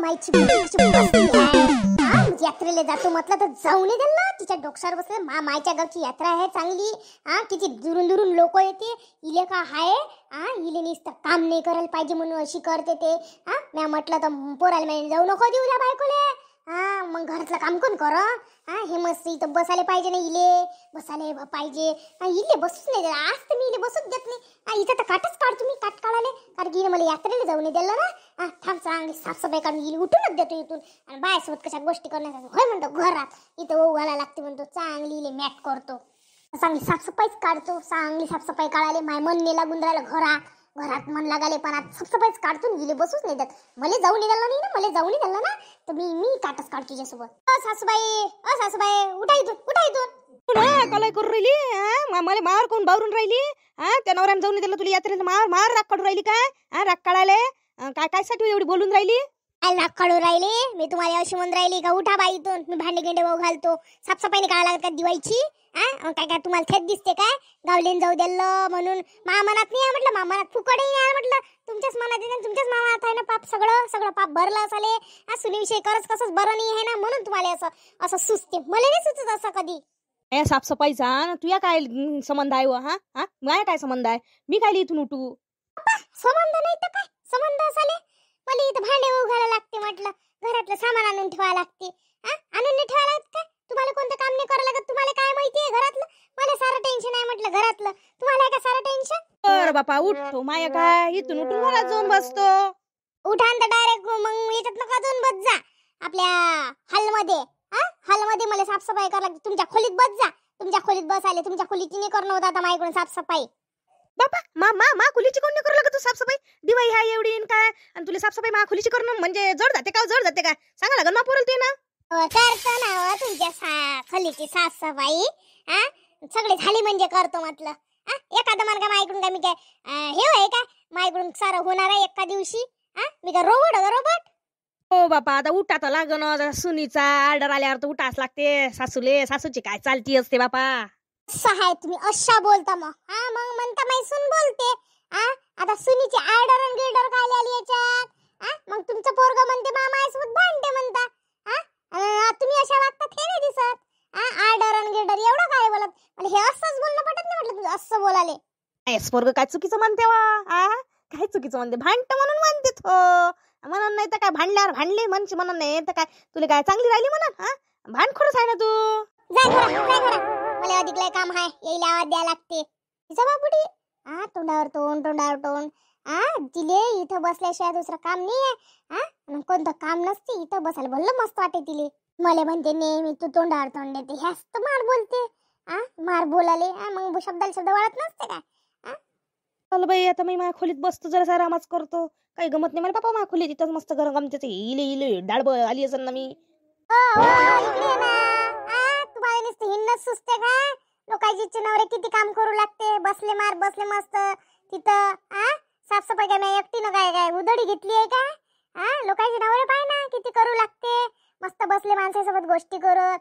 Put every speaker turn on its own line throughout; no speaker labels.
मामाईची मुलगी कशी बसली आहे. यात्रेला जातो म्हटलं तर जाऊ नये दिलं. तिच्या डोक्यावर बसले. मामाईच्या गावची यात्रा आहे चांगली. किती दुरून दुरून लोक येते. इले का हाय इले नुसतं काम नाही करायला पाहिजे म्हणून अशी करते ते. मी म्हटलं तर पोराला मी जाऊ नको देऊ द्या बायकोले. मग घरातलं काम कोण कर. हे मस्त इथं बसायला पाहिजे ना. इले बसायला पाहिजे. इले बसूच नाही देत. आज तर मी इले बसूच देत नाही. इथं तर काटच काढतो मी. काट काढाले कारण की मला यात्रेला जाऊ नाही दिलं ना. थांब चांगली साफसफाई काढून इले उठूनच देतो इथून. आणि बायासोबत कशा गोष्टी करण्यासाठी होय म्हणतो घरात इथं ओघायला लागते म्हणतो. चांगली इले मॅट करतो. चांगली साफसफाईच काढतो. चांगली साफसफाई काढाले माय मन नाही लागून राहिलं. घरात मन लागाले पण आज साफसफाईच काढतो. इले बसूच नाही देत. मला जाऊन दिलं नाही ना. मला जाऊन दिलं ना तर मी काटच काढतो तुझ्यासोबत. सासूबाई उठा इथून.
कलाय करून राहिली. मला मार कोण बावरून राहिली. त्या नवऱ्यानं जाऊन दिलं तुला यात्रेला. मार राग काढून राहिली काय. राग काढायला काय साठी एवढी बोलून राहिली.
राग काढून राहिली मी तुम्हाला अशी म्हणून राहिली का उठा बाई इथून. मी भांडे गिंडे घालतो. साफसफाई काढा लागत का दिवाळीची. काय तुम्हाला थेट दिसते काय. गावलेन जाऊ दिलं म्हणून मनात नाही म्हटलं. मनात फुकटही नाही म्हटलं. तुमच्याच मनात आहे. तुमच्याच मनात आहे ना पाप. सगळं पाप भरलं असाले. सुनीविषयी करच कसंच बरं नाही आहे ना म्हणून तुम्हाला असं सुचते. मला नाही सुचत असं कधी.
साफसफाईचा तुया काय संबंध आहे. माझ्या काय संबंध आहे. मी काय इथून उठू.
संबंध नाही तर काय संबंध असाले. मला इथं भांडे उघायला लागते म्हटलं. घरातलं सामान आणून ठेवायला लागते. आणून नाही ठेवायला लागत काय. तुम्हाला कोणतं काम नाही करायला लागत. तुम्हाला काय माहितीये घरातलं. मला सारं टेन्शन आहे म्हटलं घरातलं. तुम्हाला आहे का सारं टेन्शन.
बरं बापा उठतो. माया काय इथून उठून मला जाऊन बसतो.
उठा तर डायरेक्ट मग याच्यात नका जाऊन बस जा आपल्या हॉलमध्ये. हॉलमध्ये मला साफसफाई करायला लागते. तुमच्या खोलीत बस जा. तुमच्या खोलीत बसायला तुमच्या खोलीची नाही करणं होत आता माझ्याकडून साफसफाई.
बापा मा खोलीची कोण नाही करू लागत. तू साफसफाई दिवाळी हाय एवढी काय आणि तुला साफसफाई मा खोलीची करणं म्हणजे जड जाते का. सांगा लागल मा पोरल ते ना.
करतो ना तुमच्या खोलीची साफसफाई. सगळे झाली म्हणजे करतो म्हटलं. एखादं मला का माझ्याकडून काय मी काय हे आहे का माझ्याकडून सारं होणार आहे एका दिवशी. मी काय रोबोट.
हो बापा आता उठा तर लागन. सुनीचा ऑर्डर आल्यावर तर उठाच लागते. सासूची काय चालती असते बापा.
सहाय तुम्ही अशा बोलता मग. मग म्हणता माई सून बोलते. आता सुनीची ऑर्डर आणि गिल्डर काय आली याच्यात. मग तुमचं पोरग म्हणते मामासोबत भांडते म्हणता. तुम्ही अशा वागतात हे नाही दिसत. ऑर्डर आणि गिल्डर एवढं काय बोलत. मला हे असंच बोलणं पटत नाही म्हटलं. तुझं असं बोलाले
पोरग काय चुकीचं म्हणते वा. काय चुकीचं म्हणते. भांडत म्हणून म्हणते तो म्हणून नाही तर काय. भांडले म्हणून नाही तर काय. तुला काय चांगली राहिली म्हणून. भांडखोरच आहे ना तू.
जा घरा. मला अधिक लय काम आहे. येईल आवाज द्यायला लागते. तिचा बापुडी तोंडावर तोंड. तिले इथं बसल्याशिवाय दुसरं काम नाही आहे. कोणतं काम नसते. इथं बसायला भलं मस्त वाटे तिले. मला म्हणते नेहमी तू तोंडावर तोंड देते. ह्याच तर मार बोलते. मार बोलाले मग शब्दाला शब्द वाढत नसते काय.
चल बाई आता मी माझ्या खोलीत बसतो. जरा आरामच करतो. काही गमत नाही मला बापा. माझ्या खोलीत तिथंच मस्त गरम गमते. इले डाळब आली असेल ना मी.
तुम्हाला नुसतं हिंडच सुचते काय. लोकांची नवरे किती काम करू लागते. बसले मस्त तिथं. साफसफाई काय मी एकटीनं काय उधडी घेतली आहे का. लोकांचे नवरे पाय ना किती करू लागते. मस्त बसले माणसासोबत गोष्टी करत.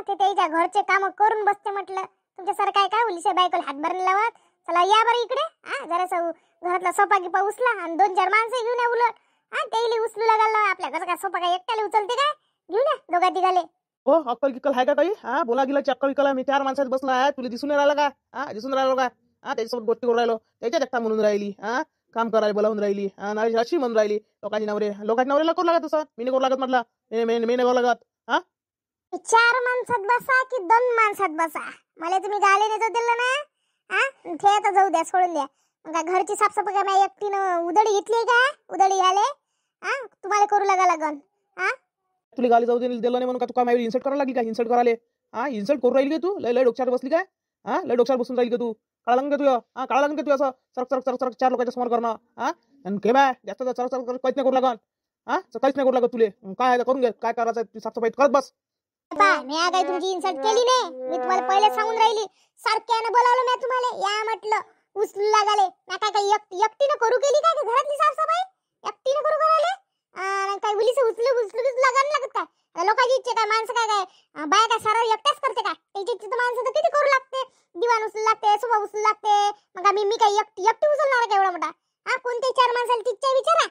ते त्याच्या घरचे काम करून बसते म्हटलं. तुमच्यासारखं काय उलीच्या बायकोला हातभार लावत. चला या बरं इकडे. जरासं घरातला सोपा गिपा उचला आणि 2-4 माणसं घेऊन या उलट. त्याला उचलू लागायला. आपल्या घरचा काय सोपा काय एकट्याला उचलते काय. घेऊन या दोघा तिघाले.
हो अक्कल किक्कल आहे का काही. बोला गिलाची अक्कल विकल. मी 4 माणसात बसला आहे. तुला दिसून राहिला का. दिसून राहिलो का. त्याच्यासोबत गोष्टी करून राहिलो. त्याच्या देखता म्हणून राहिली. काम करायला बोलावून राहिली. अशी म्हणून राहिली. लोकांची नवऱ्याला करू लागत असं. मी नाही करू लागत म्हटलं. मी नाही करू लागत.
4 माणसात बसा की 2 माणसात बसा. मला तुम्ही गाले नाही जाऊ दिलं ना. ते आता जाऊ द्या सोडून द्या. मग घरची साफसफाई काय मी एकटीनं उधडी घेतली का. उधडी आले तुम्हाला करू लागन.
तुला गाली जाऊ दिलं नाही म्हणून का तू काय माझ्यावर इन्सल्ट करायला लागली का. इन्सल्ट करायला इन्सल्ट करू राहिली का तू. लय डोक्यावर बसली काय. लय डोक्यावर बसून राहिली का तू. काळा लागन का तू असं सरक 4 लोकांच्या समोर करणं. आणि घे बाय जास्त सरक काहीच नाही करू लागन. काहीच नाही करू लागत तुले. काय करून घे. काय करायचं साफसफाई करत बस.
मी काय तुमची इन्सल्ट केली नाही. मी तुम्हाला पहिले सांगून राहिली. सारख्यानं बोलावलं मी तुम्हाला. या म्हटलं उचलू लागाले. ना काय एकटीनं करू केली काय घरातली साफसफाई. एकटीनं करू करायला. काय उचलू लागायला लागत काय. लोकांची इच्छा काय माणसं काय बाया काय सारा एकट्याच करते काय. त्याची इच्छा माणसं तर किती करू लागते. दिवाण उचलू लागते. सोफा उचलू लागते. मग मी काय एकटी उचलणार का एवढा मोठा. कोणत्याही 4 माणसाला तिच्या विचारा.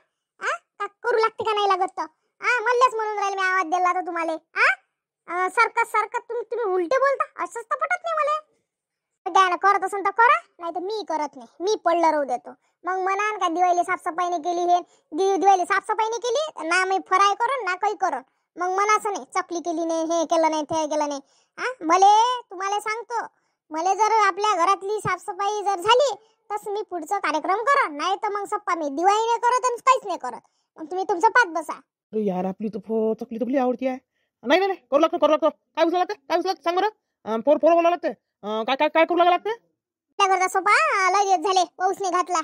करू लागते का नाही लागत तर. बोलल्यास म्हणून राहिले मी आवाज दिला तर तुम्हाला. सारखं सारखं तुम्ही उलटे बोलता, असंच तर पटत नाही मला. द्या ना, करत असेल तर करा, नाही तर मी करत नाही. मी पडलं राहू देतो. मग म्हणान का दिवाळी साफसफाई नाही केली, हे दिवाळी साफसफाई नाही केली ना, मी फराय करून ना काही करून. मग म्हणाचं नाही चकली केली नाही, हे केलं नाही, ते केलं नाही. मले तुम्हाला सांगतो, मला जर आपल्या घरातली साफसफाई जर झाली तस मी पुढचा कार्यक्रम करत, नाही तर मग सप्पा मी दिवाळी नाही करत आणि काहीच नाही करत. मग तुम्ही तुमचं पाठ बसा.
अरे यार, आपली तर चकली तकली आवडती आहे. नाही नाही नाही, करू लागतो. काय उचला लागते सांग बरं. पोरं बोलावं लागते. काय काय करू लागते?
त्या घरचा सोपा लय दिवस झाले पाऊसने घातला.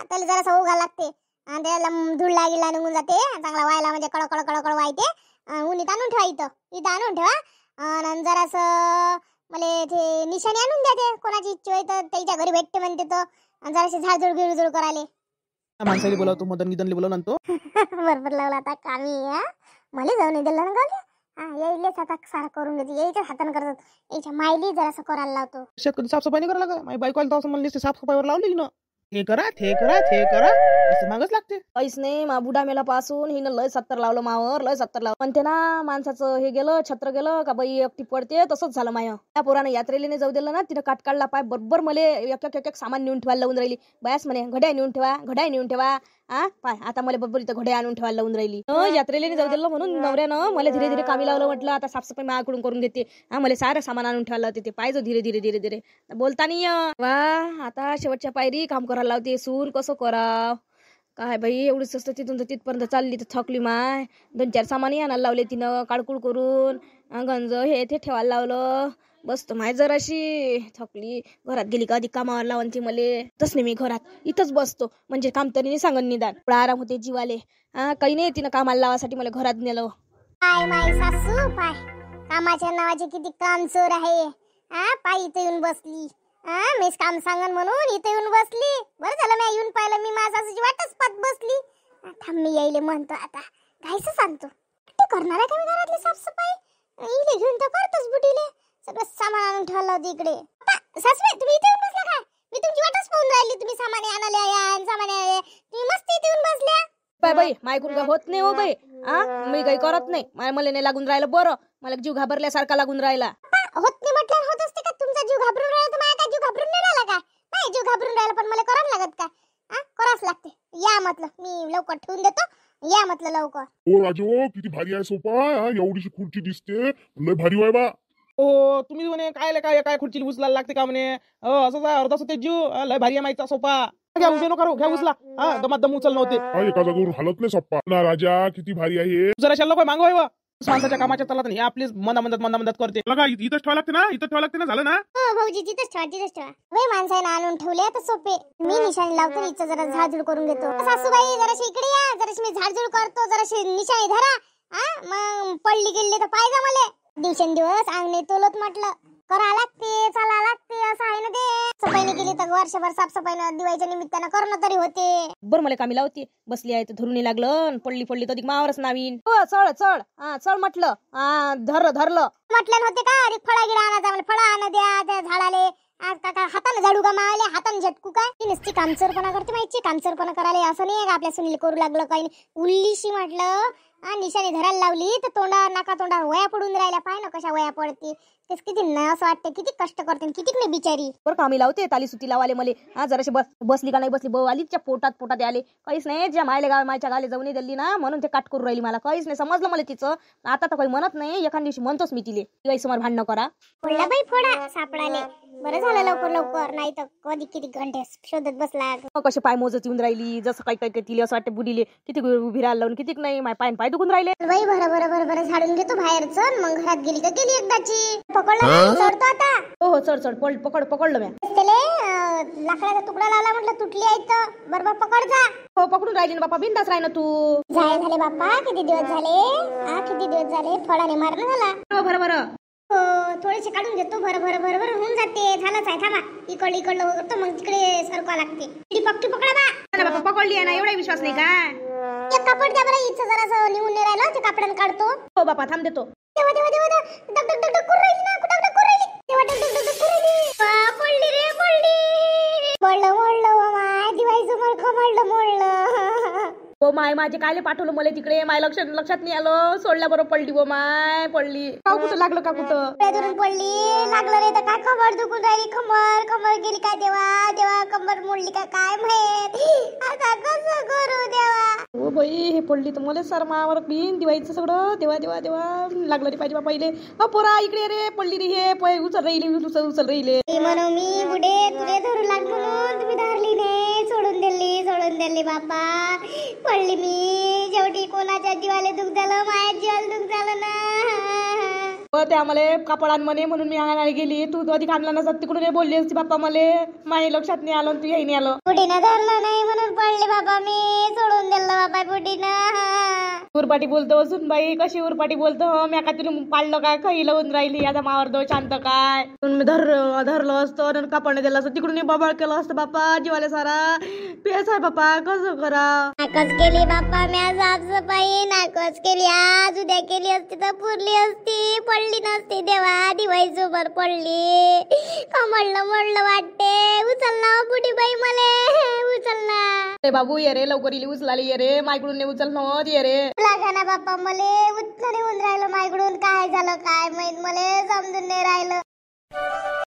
त्याला जरासा उघा लागते आणि त्याला धूळ लागीला निघून जाते. चांगला व्हायला म्हणजे कळकळ कळकळ व्हायते. उन्हीत आणून ठेवा, इथं आणून ठेवा. आणि जरासं मला ते निशाणी आणून द्या. ते कोणाची इच्छा होय तर त्याच्या घरी भेटते म्हणते तर. जराशी झाडझुड गिळझुड करायले.
माणसाला बोलावतो, मदन गिदनले बोलावतो.
बरोबर लावला आता कामी. मला जाऊन नाही दिलं ना गावले. यायलेच आता सारा करून घेते, यायच्याच हातानं करतात. याच्या मायली जरासं करायला लावतो.
कधी साफसफाई नाही करायला का? माझी बायको आली तर म्हणली साफसफाईवर लावली ना, हे करा ते असं मागच लागते.
काहीच नाही. मा बुडा मेला पासून हिनं लय 70 लावलं मावर, लय 70 लावलं म्हणते ना. माणसाचं हे गेलं, छत्र गेलं का बाई एकटी पडते. तसंच झालं माय. त्या पोरानं यात्रेला नाही जाऊ दिलं ना, तिनं काट काढला पाय. बरोबर मला एक सामान नेऊन ठेवायला लावून राहिली. बयास म्हणे घड्या नेऊन ठेवा. पाय आता मला बरोबर इथं घड्या आणून ठेवायला लावून राहिली. यात्रेला नाही जाऊ दिलं म्हणून नवऱ्यानं मला धीरे धीरे कामी लावलं. म्हटलं आता साफसफाई माझ्याकडून करून घेते. मला सारं सामान आणून ठेवायला लावते. ते पाहिजे धीरे बोलता नाही. वा, आता शेवटच्या पायरी काम करायला लावते. सून कसं कराव काय बाई, एवढी स्वस्त तिथून तर तिथपर्यंत चालली तर थकली माय. 2-4 सामान आणायला लावले तिनं, काळकुळ करून. गंज हे ते ठेवायला लावलं. बसतो माय जराशी थकली. घरात गेली का अधिक कामावर लावून ती मले. तस नाही, मी घरात इथंच बसतो म्हणजे काम तरी नाही सांगन निदान. थोडा आराम होते जीवाले. काही नाही, तिनं कामाला लावासाठी मला घरात नेलं.
पाय माय सासू पाय, कामाच्या नावाचे किती काम चोर आहे. पाय इथं येऊन बसली. मीच काम सांगन म्हणून इथं येऊन बसली. बरं झालं मी येऊन पाहिलं. मी माझ्या सासूची वाटच पाहत बसली. थांब मी यायले म्हणतो आता. घायचं सांगतो ते करणार आहे का मी घरातली साफसफाई. इले घेऊन तर करतोच बुटीले. सगळं सामान आणून ठेवलं होतं इकडे. सासूबाई तुम्ही इथे येऊन बसल्या काय? मी तुमची वाटच पाहून राहिली. तुम्ही सामान आणाले सामान आणाले, तुम्ही मस्त इथे येऊन बसल्या.
बाई मायकून काय होत नाही हो बाई. मी काही करत नाही. मला नाही लागून राहिलं. बरं, मला जीव घाबरल्यासारखा लागून राहिला.
होत नाही म्हटल्यावर होत असते का? तुमचा जीव घाबरून राहिला तर माझा काय जीव घाबरून नाही राहिला काय? नाही जीव घाबरून राहिला पण मला करावं लागत काय? करावंच लागते. या म्हटलं मी लवकर ठेवून देतो. या म्हटलं लवकर.
ओ राजू, किती भारी आहे सोफा. एवढीशी खुर्ची दिसते, लय भारी आहे बा.
हो, तुम्ही म्हणे काय खुर्ची उचलायला लागते का म्हणे. असंच आहे, अर्धा ते जीव लय भारी आहे माहिती सोपा. घ्या उचला. दमादम उचल नव्हते.
एका जागेवरून हालत नाही सप्पा ना. राजा किती भारी आहे.
जरा शेल्ला मागो आहे माणसाच्या कामाच्या तलात हे आपली मनामंदात करते. इथंच ठेवा लागते ना, झालं ना.
हो भाऊजी, तिथंच ठेवा. बाई माणसाने आणून ठेवले तर सोपे. मी निशाणी लावतो, हिचं जरा झाडझुड करून घेतो. सासूबाई जराशी इकडे या, जराशी मी झाडझुड करतो. जराशी निशाणी धरा. मग पडली गेली तर पाहिजे मला. दिवसेंदिवस अंगणे तोलत म्हटलं करा लागते, चाला लागते. असं आहे ना ते. सफाईने केली तर वर्षभर साफसफाईनं दिवाळीच्या निमित्तानं करणं तरी होते.
बरं, मला कामी लावते. बसली आहे तर धरून लागलं. पडली तर मावरच नावीन. चढ म्हटलं. धरलं
म्हटलं होते का? अरे फळा गिडा आणायचा, मला फळा आणा द्या त्या झाडाले. काका हाताने झाडू का मावले, हाताने झटकू काय? ती नुसती कामचोरपणा करते माहिती. कामचोरपणा करायला असं नाही का आपल्या सुनील करू लागलं काही नाही. उल्लीशी म्हटलं निशाणी धरायला लावली तर नाका तोंडावर वया पडून राहिल्या. पाय ना कशा वया पडते. तेच किती नाही असं वाटतं, किती कष्ट करते, किती नाही बिचारी.
बरं कामी लावते. ताली सुट्टी लावाले मला. जराशी बसली का नाही बसली आलीच्या पोटात आले. काहीच नाही. ज्या मायच्या गाले जाऊन दिली ना म्हणून ते काट करून राहिली. मला काहीच नाही समजलं मला तिचं. आता तर काही म्हणत नाही. एखाद दिवशी म्हणतोच मी तिले काही समोर भांडणं करा.
फोडला बाई फोडा सापडाले. बरं झालं लवकर, नाही तर कधी किती घंटे शोधत बसला.
कसे पाय मोजत येऊन राहिली. जसं काही तिले असं वाटतं बुडीले किती उभी राहायला लावून किती नाही. पाय दुखून राहिले.
बाई बरं झाडून घेतो बाहेरचं. मग घरात गेली तर गेली एकदाची. पकडलं चढतो आता.
हो चढ पकडलं म्या.
त्याले लाकडाचा तुकडा लावला म्हटलं तुटली आहे तर बरोबर पकड जा.
हो पकडून राहिली ना बापा. बिंदास राही ना तू.
झाले बाप्पा. किती दिवस झाले. फळाने मारणं झाला.
बरं
हो थोडेसे काढून घेतो. बरं होऊन जाते. झालंच आहे. थांबा इकडलं करतो मग तिकडे सरकवा लागते. पक्की पकडा बा.
बापा पकडली आहे ना. एवढा विश्वास नाही का?
एक कापड द्या बरं. इथं जरासं निघून नाही राहिलं. ते कापडानं काढतो.
हो बापा थांब देतो.
देवा डग करू राहिली ना. कुठं करू राहिली. देवा डग करू राहिली. पडली. मोडलं माय दिवाळीचं मडकं मोडलं.
हो माय माझे कायले पाठवलं मला तिकडे माय लक्षात नाही आलं सोडल्या बरोबर पडली हो माय पडली का कुठं लागलं का कुठं
धरून पडली लागलं नाही तर काय कमर दुखून राहिली कमर गेली काय देवा देवा कमर मोडली का काय माहित आता कसं करू देवा
हो बाई हे पडली तर मला सर मावर बिन दिवायचं सगळं देवा देवा देवा लागलं रे पाहिजे बा पहिले पोरा इकडे रे पडली रे हे पै उचल राहिले
म्हणू मी बुडे तुले धरू लाग म्हणून तुम्ही धरली नाही सोडून दिली बापा पडली मी शेवटी कोणाच्या जीवाला दुःख झालं माझ्या जीवाला दुःख झालं ना
ते आम्हाला कापड आण म्हणे म्हणून मी आणायला गेली तू अधिक आणला नसत तिकडून हे बोलली असती बाप्पा मला माझ्या लक्षात नाही आलं तू याही नाही आलं
बुडीनं धरलं नाही म्हणून पडले बाबा मी सोडून दिलं बाबा बुडीनं
उरपाटी बोलतो असून बाई कशी उरपाटी बोलतो मी का तुला पाळलं काय काही लावून राहिली आता मावर दो शांत काय मी धरलं असतं कापड दिलं असतं तिकडून बबळ केलं असतं बाप्पा जीवाला सारा पेस आहे बाप्पा कसं करा
नाकच केली बाप्पा म्या साफसफाई नाकच केली आज उद्या केली असती तर पुरली असती पडली नसती देवा दिवाळीसोबत पडली कमळलं वाटते उचल ना बुडी बाई मले उचल ना
रे बाबू ये रे लवकर इली उचलाली ये रे मायकडून नाही उचल नव्हत ये रे
लागा ना बाप्पा मले उचल नाही होऊन राहिलं मायकडून काय झालं काय माहित मले समजून नाही राहिलं